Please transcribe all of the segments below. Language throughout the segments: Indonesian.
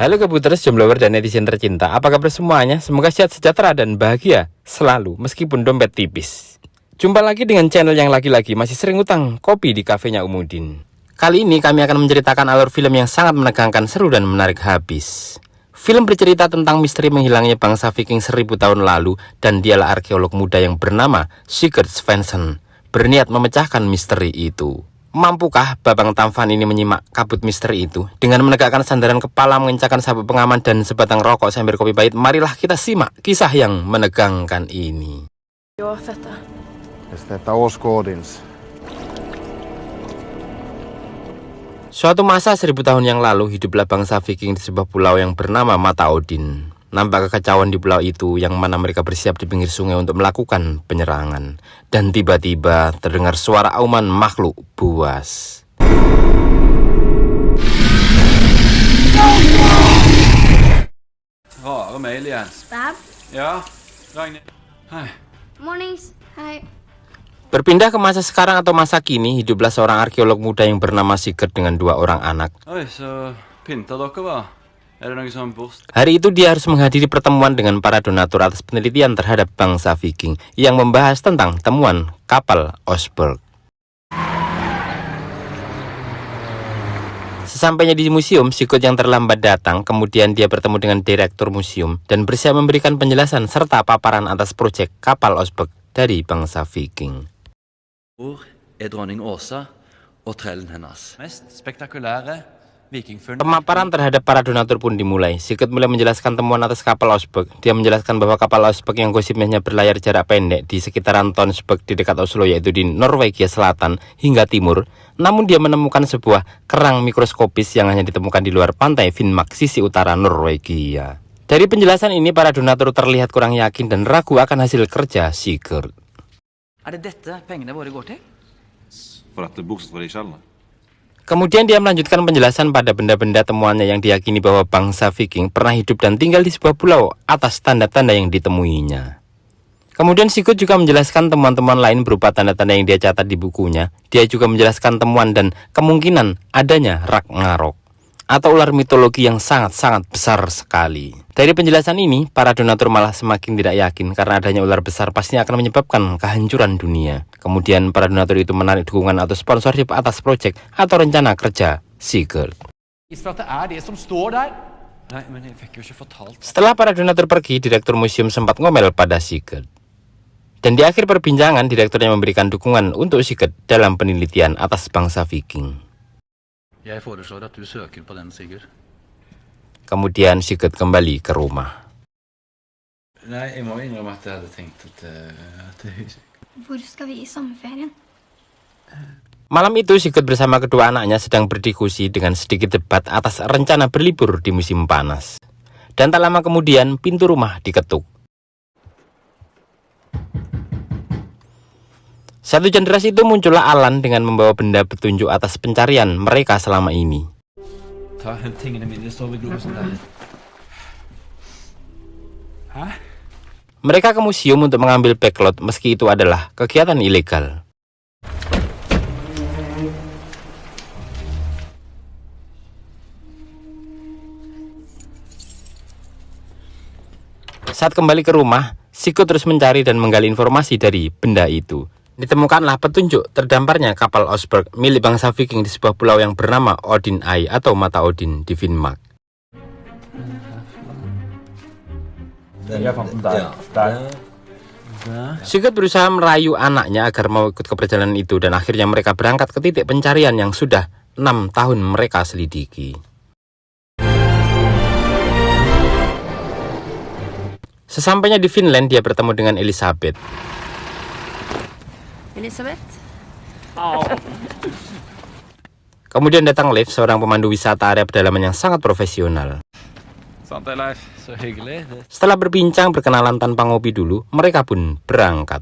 Halo Kabuters, jomblower dan netizen tercinta. Apa kabar semuanya? Semoga sehat sejahtera dan bahagia selalu meskipun dompet tipis. Jumpa lagi dengan channel yang lagi-lagi masih sering utang kopi di kafenya Umudin. Kali ini kami akan menceritakan alur film yang sangat menegangkan, seru dan menarik habis. Film bercerita tentang misteri menghilangnya bangsa Viking 1000 tahun lalu, dan dialah arkeolog muda yang bernama Sigurd Svensson berniat memecahkan misteri itu. Mampukah Babang Tampan ini menyimak kabut misteri itu? Dengan menegakkan sandaran kepala, mengencangkan sabuk pengaman, dan sebatang rokok sambil kopi pahit, marilah kita simak kisah yang menegangkan ini. Suatu masa 1000 tahun yang lalu, hiduplah bangsa Viking di sebuah pulau yang bernama Mata Odin. Nampak kekacauan di pulau itu, yang mana mereka bersiap di pinggir sungai untuk melakukan penyerangan. Dan tiba-tiba terdengar suara auman makhluk buas. Rare mejl igen. Spam. Ja, Ragnhild. Hej. Mornings. Hi. Berpindah ke masa sekarang atau masa kini, hiduplah seorang arkeolog muda yang bernama Sigurd dengan 2 orang anak. Oj, så pyntar dere va? Er det noe sånn borst? Hari itu dia harus menghadiri pertemuan dengan para donatur atas penelitian terhadap bangsa Viking yang membahas tentang temuan kapal Oseberg. Sesampainya di museum, Sigurd yang terlambat datang. Kemudian dia bertemu dengan direktur museum dan bersiap memberikan penjelasan serta paparan atas proyek kapal Oseberg dari bangsa Viking. Hvor er dronning Åsa og trellen hennes? Mest spektakulære vikingfunn. Pemaparan terhadap para donatur pun dimulai. Sigurd mulai menjelaskan temuan atas kapal Oseberg. Dia menjelaskan bahwa kapal Oseberg yang gosipnya hanya berlayar jarak pendek di sekitaran Tonsberg di dekat Oslo, yaitu di Norwegia Selatan hingga timur. Namun dia menemukan sebuah kerang mikroskopis yang hanya ditemukan di luar pantai Finnmark sisi utara Norwegia. Dari penjelasan ini, para donatur terlihat kurang yakin dan ragu akan hasil kerja Sigurd. Er det dette pengene våre går til? For at boksen var i skjellene. Kemudian dia melanjutkan penjelasan pada benda-benda temuannya yang diyakini bahwa bangsa Viking pernah hidup dan tinggal di sebuah pulau atas tanda-tanda yang ditemuinya. Kemudian Sigurd juga menjelaskan temuan-temuan lain berupa tanda-tanda yang dia catat di bukunya. Dia juga menjelaskan temuan dan kemungkinan adanya Ragnarok atau ular mitologi yang sangat-sangat besar sekali. Dari penjelasan ini, para donatur malah semakin tidak yakin karena adanya ular besar pastinya akan menyebabkan kehancuran dunia. Kemudian para donatur itu menarik dukungan atau sponsorship atas proyek atau rencana kerja Sigurd. Nei, men jeg fikk jo ikke fortalt. Setelah para donatur pergi, direktur museum sempat ngomel pada Sigurd. Dan di akhir perbincangan, direkturnya memberikan dukungan untuk Sigurd dalam penelitian atas bangsa Viking. Jeg foreslår at du søker på den, Sigurd. Kemudian Sigurd kembali ke rumah. Nei, jeg må innrømme at jeg hadde tenkt at Hvor skal vi i sommerferien? Malam itu Sigurd bersama kedua anaknya sedang berdiskusi dengan sedikit debat atas rencana berlibur di musim panas. Dan tak lama kemudian pintu rumah diketuk. Satu jam deras itu muncullah Alan dengan membawa benda petunjuk atas pencarian mereka selama ini. ta hent tingene mine i sovegrosen der. Hæ? Mereka ke museum untuk mengambil backlot meski itu adalah kegiatan ilegal. Saat kembali ke rumah, Sigurd terus mencari dan menggali informasi dari benda itu. Ditemukanlah petunjuk terdamparnya kapal Oseberg milik bangsa Viking di sebuah pulau yang bernama Odin Eye atau Mata Odin di Finnmark. Sigurd berusaha merayu anaknya agar mau ikut ke perjalanan itu, dan akhirnya mereka berangkat ke titik pencarian yang sudah 6 tahun mereka selidiki. Sesampainya di Finland, dia bertemu dengan Elisabeth. Elisabeth? Kemudian datang Leif, seorang pemandu wisata area pedalaman yang sangat profesional. Sant, Leif? Så hyggelig. Setelah berbincang berkenalan tanpa ngopi dulu, mereka pun berangkat.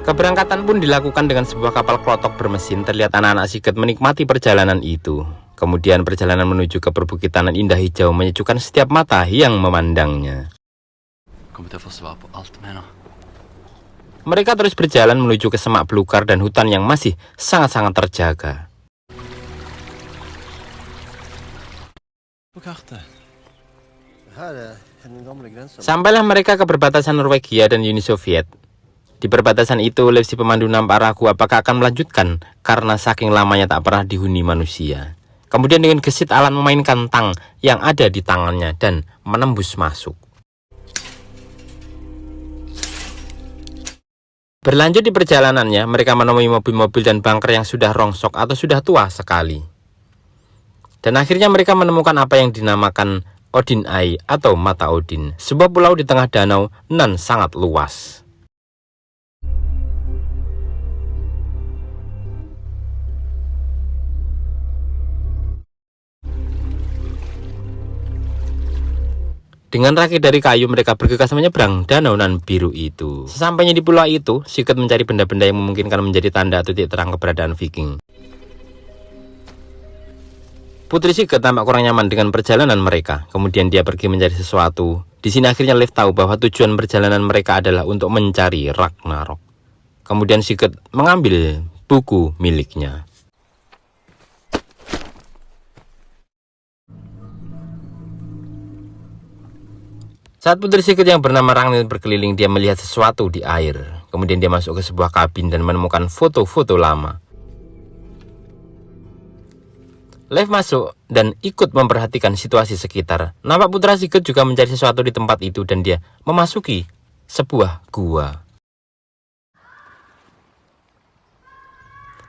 Keberangkatan pun dilakukan dengan sebuah kapal klotok bermesin. Terlihat anak-anak Sigurd menikmati perjalanan itu. Kemudian perjalanan menuju ke perbukitan indah hijau menyejukkan setiap mata yang memandangnya. Kommer til å få svar på alt, mener. Mereka terus berjalan menuju ke semak belukar dan hutan yang masih sangat-sangat terjaga. På kartet. Sampailah mereka ke perbatasan Norwegia dan Uni Soviet. Di perbatasan itu, Lev si pemandu nampak ragu apakah akan melanjutkan karena saking lamanya tak pernah dihuni manusia. Kemudian dengan gesit Alan memainkan tang yang ada di tangannya dan menembus masuk. Berlanjut di perjalanannya, mereka menemui mobil-mobil dan bunker yang sudah rongsok atau sudah tua sekali. Dan akhirnya mereka menemukan apa yang dinamakan Odin Eye atau Mata Odin, sebuah pulau di tengah danau nan sangat luas. Dengan rakit dari kayu, mereka bergegas menyeberang danau nan biru itu. Sesampainya di pulau itu, Sigurd mencari benda-benda yang memungkinkan menjadi tanda atau titik terang keberadaan Viking. Putri Sigurd tampak kurang nyaman dengan perjalanan mereka. Kemudian dia pergi mencari sesuatu. Di sini akhirnya Leif tahu bahwa tujuan perjalanan mereka adalah untuk mencari Ragnarok. Kemudian Sigurd mengambil buku miliknya. Saat Putri Sigurd yang bernama Ragnhild berkeliling, dia melihat sesuatu di air. Kemudian dia masuk ke sebuah kabin dan menemukan foto-foto lama. Leif masuk dan ikut memperhatikan situasi sekitar. Nampak putra Sigurd juga mencari sesuatu di tempat itu dan dia memasuki sebuah gua.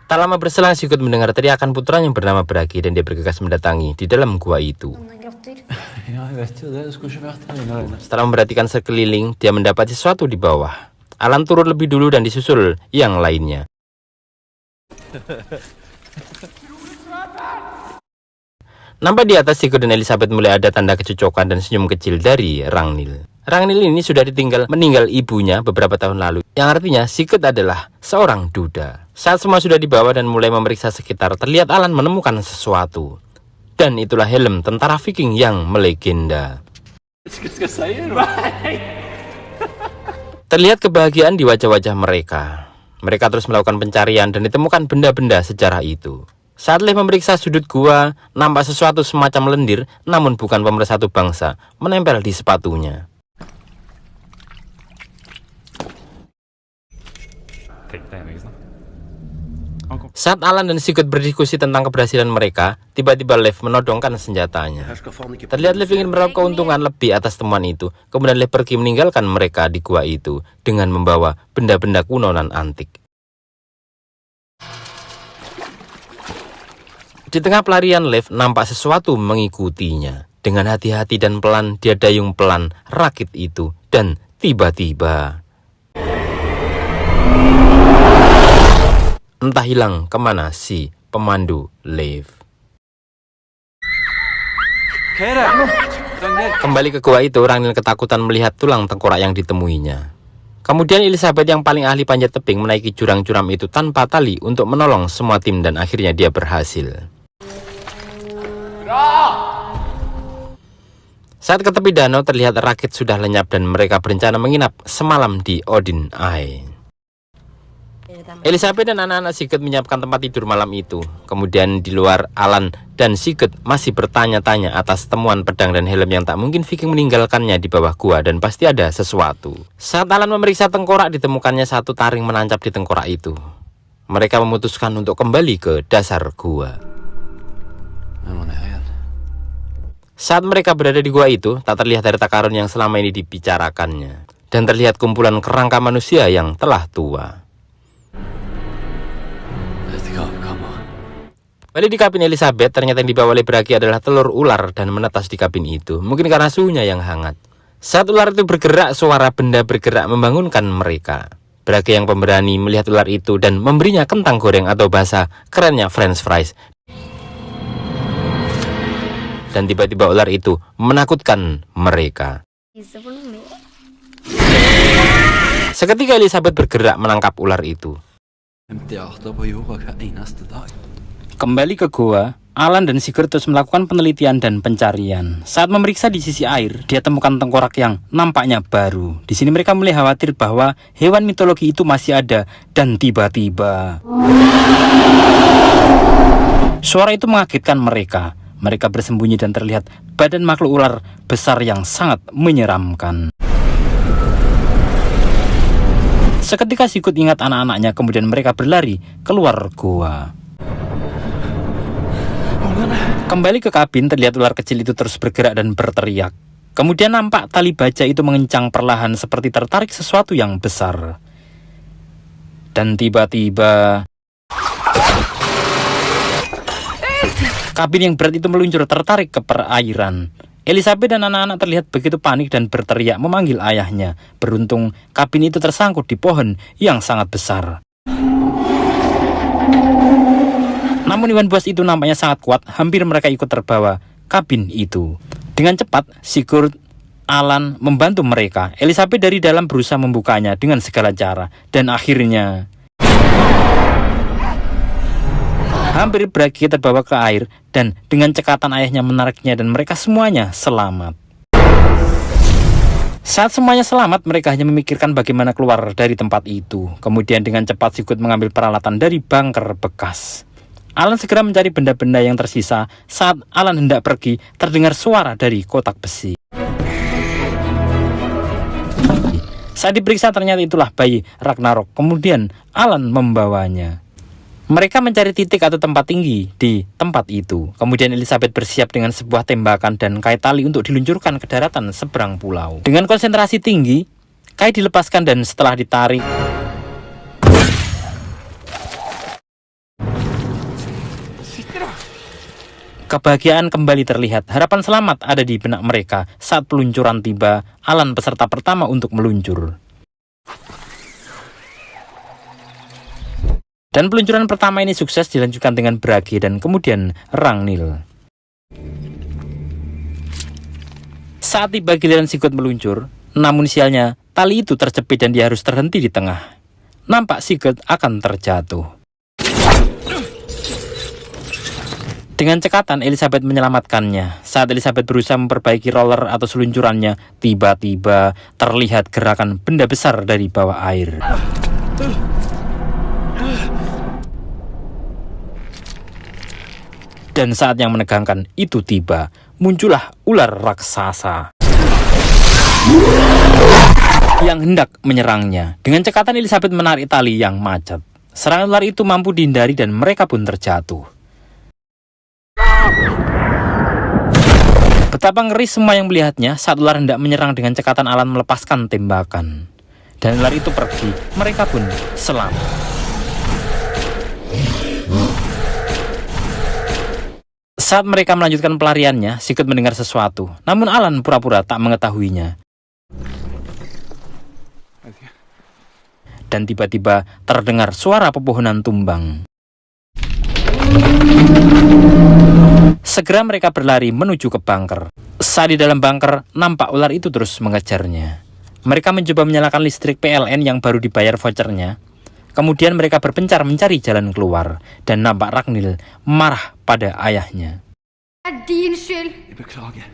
Tak lama berselang Sigurd mendengar teriakan putranya yang bernama Bragi dan dia bergegas mendatangi di dalam gua itu. Ja, jeg vet jo det. Du skulle ikke vært her inne alene. Setelah memperhatikan sekeliling, dia mendapati sesuatu di bawah. Alan turun lebih dulu dan disusul yang lainnya. Nampak di atas Sigurd dan Elisabeth mulai ada tanda kecocokan dan senyum kecil dari Ragnhild. Ragnhild ini sudah meninggal ibunya beberapa tahun lalu, yang artinya Sigurd adalah seorang duda. Saat semua sudah dibawa dan mulai memeriksa sekitar, terlihat Alan menemukan sesuatu. Dan itulah helm tentara Viking yang melegenda. Terlihat kebahagiaan di wajah-wajah mereka. Mereka terus melakukan pencarian dan ditemukan benda-benda sejarah itu. Saat Leif memeriksa sudut gua, nampak sesuatu semacam lendir, namun bukan pemersatu bangsa, menempel di sepatunya. Saat Alan dan Sigurd berdiskusi tentang keberhasilan mereka, tiba-tiba Leif menodongkan senjatanya. Terlihat Leif ingin meraup keuntungan lebih atas temuan itu. Kemudian Leif pergi meninggalkan mereka di gua itu dengan membawa benda-benda kuno dan antik. Di tengah pelarian Leif nampak sesuatu mengikutinya. Dengan hati-hati dan pelan dia dayung pelan rakit itu dan tiba-tiba entah hilang kemana si pemandu Leif. Kembali ke gua itu, Ragnhild ketakutan melihat tulang tengkorak yang ditemuinya. Kemudian Elisabeth yang paling ahli panjat tebing menaiki jurang curam itu tanpa tali untuk menolong semua tim dan akhirnya dia berhasil. Saat ke tepi danau terlihat rakit sudah lenyap dan mereka berencana menginap semalam di Odin Eye. Elisabeth dan anak-anak Sigurd menyiapkan tempat tidur malam itu. Kemudian di luar, Alan dan Sigurd masih bertanya-tanya atas temuan pedang dan helm yang tak mungkin Viking meninggalkannya di bawah gua dan pasti ada sesuatu. Saat Alan memeriksa tengkorak, ditemukannya satu taring menancap di tengkorak itu. Mereka memutuskan untuk kembali ke dasar gua. Saat mereka berada di gua itu, tak terlihat harta karun yang selama ini dibicarakannya. Dan terlihat kumpulan kerangka manusia yang telah tua. Balik di kabin Elisabeth, ternyata yang dibawa oleh Bragi adalah telur ular dan menetas di kabin itu. Mungkin karena suhunya yang hangat. Saat ular itu bergerak, suara benda bergerak membangunkan mereka. Bragi yang pemberani melihat ular itu dan memberinya kentang goreng atau bahasa kerennya French fries. Dan tiba-tiba ular itu menakutkan mereka. Seketika Elisabeth bergerak menangkap ular itu. Kembali ke goa, Alan dan Sigurd terus melakukan penelitian dan pencarian. Saat memeriksa di sisi air, dia temukan tengkorak yang nampaknya baru. Di sini mereka mulai khawatir bahwa hewan mitologi itu masih ada dan tiba-tiba suara itu mengagetkan mereka. Mereka bersembunyi dan terlihat badan makhluk ular besar yang sangat menyeramkan. Seketika Sigurd ingat anak-anaknya, kemudian mereka berlari keluar gua. Kembali ke kabin, terlihat ular kecil itu terus bergerak dan berteriak. Kemudian nampak tali baja itu mengencang perlahan seperti tertarik sesuatu yang besar. Dan tiba-tiba kabin yang berat itu meluncur tertarik ke perairan. Elizabeth dan anak-anak terlihat begitu panik dan berteriak memanggil ayahnya. Beruntung kabin itu tersangkut di pohon yang sangat besar. Namun Iwan buas itu nampaknya sangat kuat, hampir mereka ikut terbawa kabin itu. Dengan cepat Sigurd, Alan membantu mereka. Elizabeth dari dalam berusaha membukanya dengan segala cara, dan akhirnya hampir Bragi terbawa ke air, dan dengan cekatan ayahnya menariknya dan mereka semuanya selamat. Saat semuanya selamat, mereka hanya memikirkan bagaimana keluar dari tempat itu. Kemudian dengan cepat Sigurd mengambil peralatan dari bunker bekas. Alan segera mencari benda-benda yang tersisa. Saat Alan hendak pergi, terdengar suara dari kotak besi. Saat diperiksa ternyata itulah bayi Ragnarok. Kemudian Alan membawanya. Mereka mencari titik atau tempat tinggi di tempat itu. Kemudian Elizabeth bersiap dengan sebuah tembakan dan kait tali untuk diluncurkan ke daratan seberang pulau. Dengan konsentrasi tinggi, kait dilepaskan dan setelah ditarik, kebahagiaan kembali terlihat. Harapan selamat ada di benak mereka. Saat peluncuran tiba, Alan peserta pertama untuk meluncur. Dan peluncuran pertama ini sukses dilanjutkan dengan Bragi dan kemudian Ragnhild. Saat tiba giliran Sigurd meluncur, namun sialnya tali itu terjepit dan dia harus terhenti di tengah. Nampak Sigurd akan terjatuh. Dengan cekatan Elizabeth menyelamatkannya. Saat Elizabeth berusaha memperbaiki roller atau seluncurannya, tiba-tiba terlihat gerakan benda besar dari bawah air. Dan saat yang menegangkan itu tiba, muncullah ular raksasa yang hendak menyerangnya. Dengan cekatan Elizabeth menarik tali yang macet. Serangan ular itu mampu dihindari dan mereka pun terjatuh. Betapa ngeri semua yang melihatnya saat ular hendak menyerang. Dengan cekatan Alan melepaskan tembakan. Dan ular itu pergi, mereka pun selamat. Saat mereka melanjutkan pelariannya, Sigurd mendengar sesuatu. Namun Alan pura-pura tak mengetahuinya. Dan tiba-tiba terdengar suara pepohonan tumbang. Segera mereka berlari menuju ke bunker. Saat di dalam bunker, nampak ular itu terus mengejarnya. Mereka mencoba menyalakan listrik PLN yang baru dibayar vouchernya. Kemudian mereka berpencar mencari jalan keluar. Dan nampak Ragnhild marah pada ayahnya. Din skyld. Jag beklagar.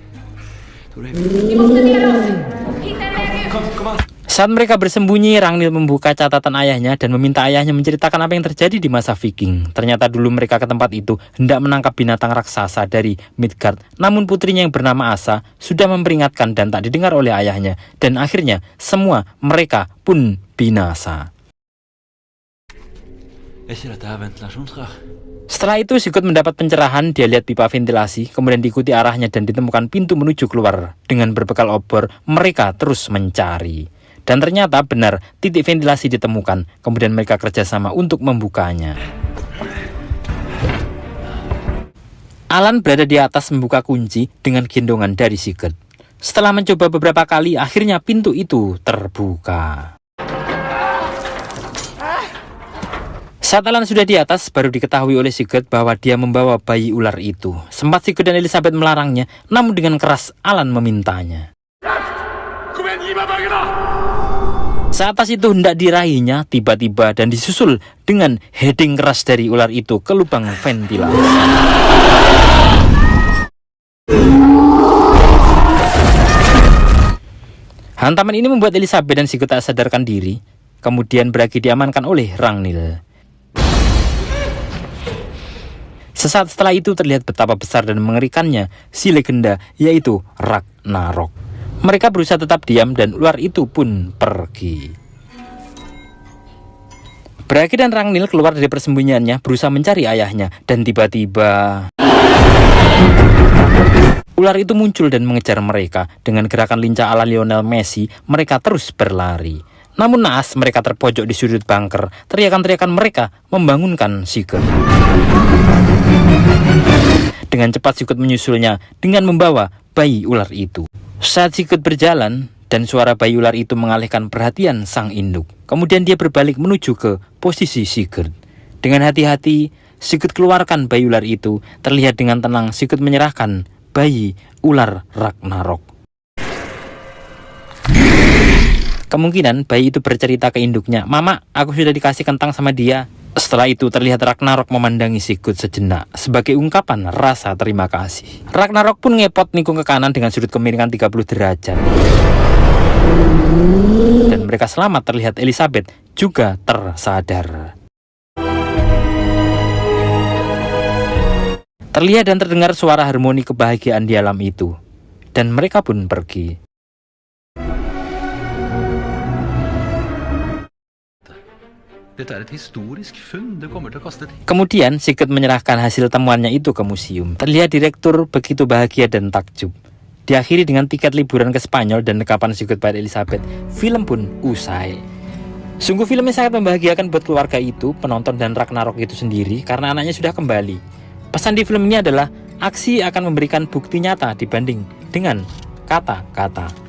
Vi måste dela oss. Hitta en väg ut. Saat mereka bersembunyi, Ragnhild membuka catatan ayahnya dan meminta ayahnya menceritakan apa yang terjadi di masa Viking. Ternyata dulu mereka ke tempat itu hendak menangkap binatang raksasa dari Midgard. Namun putrinya yang bernama Asa sudah memperingatkan dan tak didengar oleh ayahnya. Dan akhirnya semua mereka pun binasa. Setelah itu Sigurd mendapat pencerahan. Dia lihat pipa ventilasi, kemudian diikuti arahnya dan ditemukan pintu menuju keluar. Dengan berbekal obor, mereka terus mencari. Dan ternyata benar, titik ventilasi ditemukan. Kemudian mereka kerjasama untuk membukanya. Alan berada di atas membuka kunci dengan gendongan dari Sigurd. Setelah mencoba beberapa kali, akhirnya pintu itu terbuka. Saat Alan sudah di atas, baru diketahui oleh Sigurd bahwa dia membawa bayi ular itu. Sempat Sigurd dan Elizabeth melarangnya, namun dengan keras Alan memintanya. Saat tas itu hendak diraihnya, tiba-tiba dan disusul dengan heading keras dari ular itu ke lubang ventilasi. Hantaman ini membuat Elizabeth dan Sigurd tak sadarkan diri. Kemudian Bragi diamankan oleh Ragnhild. Sesaat setelah itu terlihat betapa besar dan mengerikannya si legenda, yaitu Ragnarok. Mereka berusaha tetap diam dan ular itu pun pergi. Bragi dan Ragnhild keluar dari persembunyiannya berusaha mencari ayahnya, dan tiba-tiba ular itu muncul dan mengejar mereka. Dengan gerakan lincah ala Lionel Messi, mereka terus berlari. Namun naas, mereka terpojok di sudut bunker. Teriakan-teriakan mereka membangunkan Sigurd. Dengan cepat Sigurd menyusulnya dengan membawa bayi ular itu. Saat Sigurd berjalan dan suara bayi ular itu mengalihkan perhatian sang induk, kemudian dia berbalik menuju ke posisi Sigurd. Dengan hati-hati, Sigurd keluarkan bayi ular itu. Terlihat dengan tenang, Sigurd menyerahkan bayi ular Ragnarok. Kemungkinan bayi itu bercerita ke induknya, "Mama, aku sudah dikasih kentang sama dia." Setelah itu terlihat Ragnarok memandangi Sigurd sejenak sebagai ungkapan rasa terima kasih. Ragnarok pun ngepot nikung ke kanan dengan sudut kemiringan 30 derajat. Dan mereka selamat. Terlihat Elizabeth juga tersadar. Terlihat dan terdengar suara harmoni kebahagiaan di alam itu. Dan mereka pun pergi. Dette er et historisk funn. Det kommer til å kaste tid. Kemudian Sigurd menyerahkan hasil temuannya itu ke museum. Terlihat direktur begitu bahagia dan takjub. Diakhiri dengan tiket liburan ke Spanyol dan dekapan Sigurd pada Elizabeth. Film pun usai. Sungguh filmnya sangat membahagiakan buat keluarga itu, penonton dan Ragnarok itu sendiri, karena anaknya sudah kembali. Pesan di film ini adalah aksi akan memberikan bukti nyata dibanding dengan kata-kata.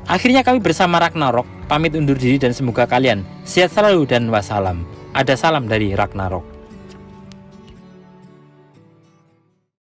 Akhirnya kami bersama Ragnarok pamit undur diri dan semoga kalian sehat selalu dan wassalam. Ada salam dari Ragnarok.